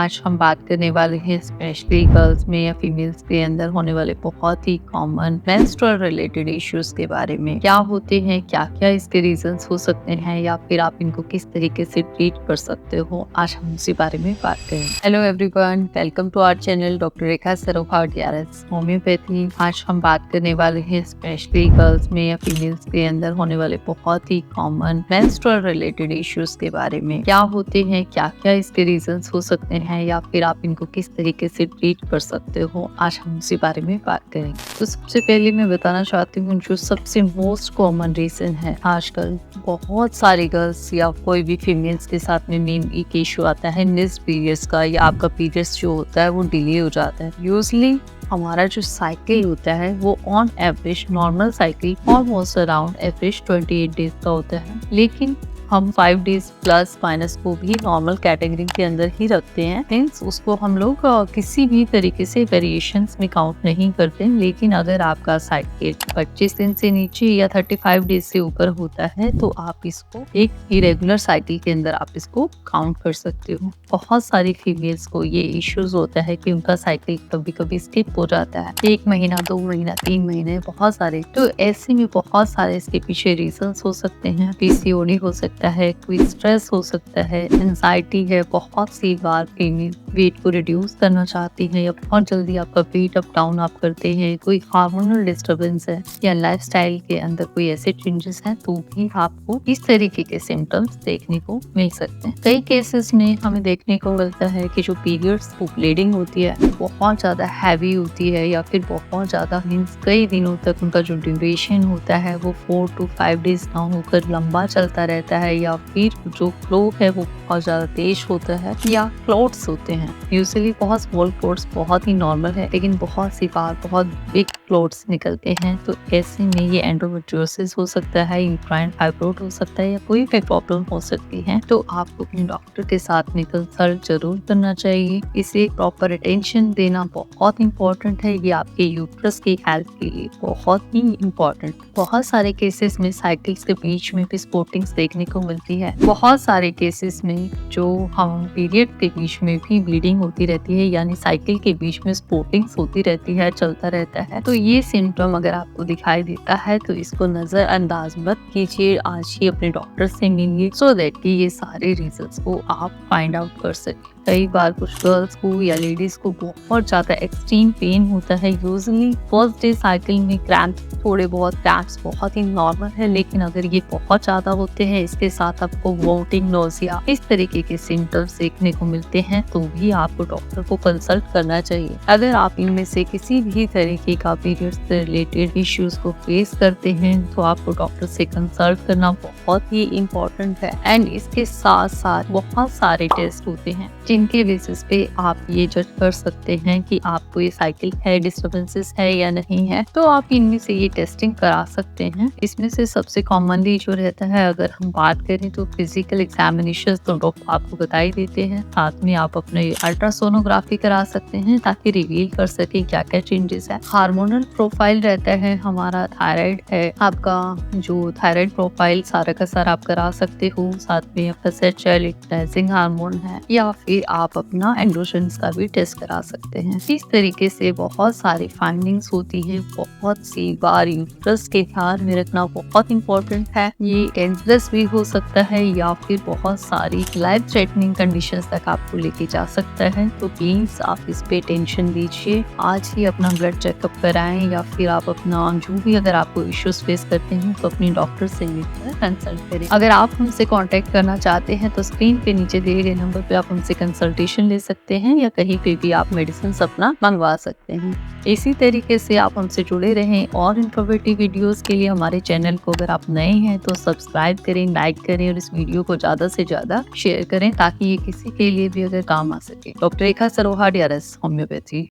आज हम बात करने वाले हैं स्पेशली गर्ल्स में या फीमेल्स के अंदर होने वाले बहुत ही कॉमन मेंस्ट्रुअल रिलेटेड इश्यूज के बारे में। क्या होते हैं, क्या क्या इसके रीजंस हो सकते हैं या फिर आप इनको किस तरीके से ट्रीट कर सकते हो, आज हम उसी बारे में बात करें। Hello everyone, welcome to our channel doctor Rekha Sarokha DRS homeopathy. आज हम बात करने वाले हैं स्पेशली गर्ल्स में या फीमेल्स के अंदर होने वाले बहुत ही कॉमन मेंस्ट्रुअल रिलेटेड इश्यूज के बारे में। क्या होते हैं, क्या क्या इसके रीजंस हो सकते हैं या फिर आप इनको किस तरीके से ट्रीट कर सकते हो, आज हम उसी बारे में बात करेंगे। तो सबसे पहले मैं बताना चाहती हूँ जो सबसे मोस्ट कॉमन रीजन है आजकल बहुत सारी गर्ल्स या कोई भी फीमेल्स के साथ में मेन एक इशू आता है नेक्स्ट पीरियड्स का, या आपका पीरियड्स जो होता है वो डिले हो जाता है। यूजली हमारा जो साइकिल होता है वो on average normal cycle almost around average 28 days का होता है, लेकिन हम 5 डेज प्लस माइनस को भी नॉर्मल कैटेगरी के अंदर ही रखते हैं। मीन्स उसको हम लोग किसी भी तरीके से वेरिएशंस में काउंट नहीं करते। लेकिन अगर आपका साइकिल 25 दिन से नीचे या 35 डेज से ऊपर होता है तो आप इसको एक इरेगुलर साइकिल के अंदर आप इसको काउंट कर सकते हो। बहुत सारी फीमेल्स को ये इश्यूज होता है कि उनका साइकिल कभी कभी स्किप हो जाता है, 1 महीना 2 महीना 3 महीने, बहुत सारे। तो ऐसे में बहुत सारे इसके पीछे रीजंस हो सकते हैं। PCOD हो सकता है, कोई स्ट्रेस हो सकता है, एंजाइटी है। बहुत सी बार फीमेल वेट को रिड्यूस करना चाहती है या बहुत जल्दी आपका वेट अप डाउन आप करते हैं, कोई हार्मोनल डिस्टर्बेंस है या लाइफस्टाइल के अंदर कोई ऐसे चेंजेस हैं, तो भी आपको इस तरीके के सिम्टम्स देखने को मिल सकते हैं। कई केसेस में हमें देखने को मिलता है कि जो पीरियड्स को ब्लीडिंग होती है बहुत ज्यादा हैवी होती है या फिर बहुत ज्यादा मीन्स कई दिनों तक उनका जो ड्यूरेशन होता है वो 4 to 5 डेज ना होकर लंबा चलता रहता है, या फिर जो फ्लो है वो बहुत ज्यादा तेज होता है, या क्लॉट्स होते हैं। यूजुअली बहुत स्मॉल क्लॉट्स बहुत ही नॉर्मल है, लेकिन बहुत सी बार बहुत बिग क्लॉट्स निकलते हैं। तो ऐसे में ये एंडोमेट्रियोसिस हो सकता है, यूट्राइन फाइब्रोइड हो सकता है, या कोई भी प्रॉब्लम हो सकती है। तो आपको अपने डॉक्टर के साथ में कंसल्ट जरूर करना चाहिए। इसे प्रॉपर अटेंशन देना बहुत इंपॉर्टेंट है। ये आपके यूट्रस की हेल्थ के लिए बहुत ही इम्पोर्टेंट। बहुत सारे केसेस में साइकिल्स के बीच में भी स्पॉटिंग्स देखने को मिलती है। बहुत सारे केसेस में जो हम पीरियड के बीच में भी ब्लीडिंग होती रहती है, यानी साइकिल के बीच में स्पॉटिंग्स होती रहती है, चलता रहता है। तो ये सिम्टम अगर आपको दिखाई देता है तो इसको नजरअंदाज मत कीजिए, आज ही अपने डॉक्टर से मिलिए सो दैट कि ये सारे रीजंस को आप फाइंड आउट कर सकें। कई बार कुछ गर्ल्स को या लेडीज को बहुत ज्यादा एक्सट्रीम पेन होता है। यूजुअली फर्स्ट डे साइकिल में क्रैम्प, थोड़े बहुत क्रैम्प्स बहुत ही नॉर्मल है, लेकिन अगर ये बहुत ज्यादा होते हैं, इसके साथ आपको वोमिटिंग, नोजिया, इस तरीके के सिम्टम्स देखने को मिलते हैं, तो भी आपको डॉक्टर को कंसल्ट करना चाहिए। अगर आप इनमें से किसी भी तरीके का पीरियड्स से रिलेटेड इश्यूज को फेस करते हैं तो आपको डॉक्टर से कंसल्ट करना बहुत ही इम्पोर्टेंट है। एंड इसके साथ साथ बहुत सारे टेस्ट होते हैं जिनके बेसिस पे आप ये जज कर सकते हैं कि आपको ये साइकिल है, डिस्टर्बेंसेस है या नहीं है। तो आप इनमें से ये टेस्टिंग करा सकते हैं। इसमें से सबसे कॉमनली जो रहता है, अगर हम बात करें तो फिजिकल एग्जामिनेशन तो डॉक्टर आपको बता ही देते हैं। साथ में आप अपने अल्ट्रासोनोग्राफी करा सकते हैं ताकि रिवील कर सके क्या क्या चेंजेस है। हार्मोनल प्रोफाइल रहता है, हमारा थायराइड है, आपका जो थायराइड प्रोफाइल सारा का सारा आप करा सकते हो। साथ में FSH हार्मोन है, या फिर आप अपना एंड्रोजन्स का भी टेस्ट करा सकते हैं। इस तरीके से बहुत सारी फाइंडिंग्स होती है। बहुत सी बार यूट्रस के ध्यान में रखना बहुत इंपॉर्टेंट है। ये कैंसरस भी हो सकता है या फिर बहुत सारी लाइफ थ्रेटनिंग कंडीशंस तक आपको लेके जा सकता है। तो प्लीज आप इस पे टेंशन दीजिए, आज ही अपना ब्लड चेकअप कराएं, या फिर आप अपना जो भी अगर आपको इश्यूज फेस करते हैं तो अपने डॉक्टर से मिलकर कंसल्ट करें। अगर आप हमसे कांटेक्ट करना चाहते हैं तो स्क्रीन पे नीचे दिए गए नंबर पे आप हमसे कंसल्टेशन ले सकते हैं, या कहीं पे भी आप मेडिसिन अपना मंगवा सकते हैं। इसी तरीके से आप हमसे जुड़े रहें और इन्फॉर्मेटिव वीडियोस के लिए हमारे चैनल को अगर आप नए हैं तो सब्सक्राइब करें, लाइक करें और इस वीडियो को ज्यादा से ज्यादा शेयर करें ताकि ये किसी के लिए भी अगर काम आ सके। Doctor Rekha Sarokha DRS homeopathy.